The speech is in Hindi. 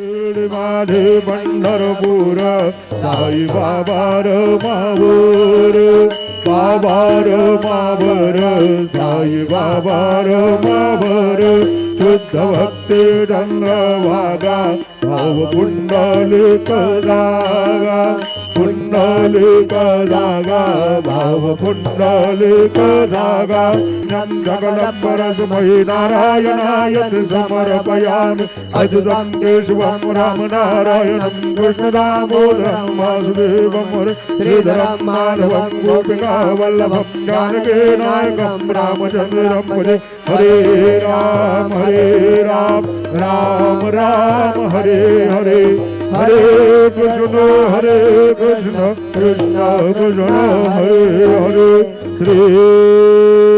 माझे पंढरपूर साई बाबार मावर बाबार मावर साई बाबार मावर शुद्ध भक्ती रंग वागा भाव पुंडलिक जागा पुंडलिक जागा भाव पुंडलिक जागा सकलंबरस्मै नारायणाय समर्पयामि अच्युतं केशवं राम नारायणं कृष्णदामोदरं वासुदेवं श्रीधरं माधवं गोपिका वल्लभं जानकी नायकं रामचन्द्रं भजे हरे राम राम राम हरे हरे हरे कृष्ण कृष्ण कृष्ण हरे हरे श्री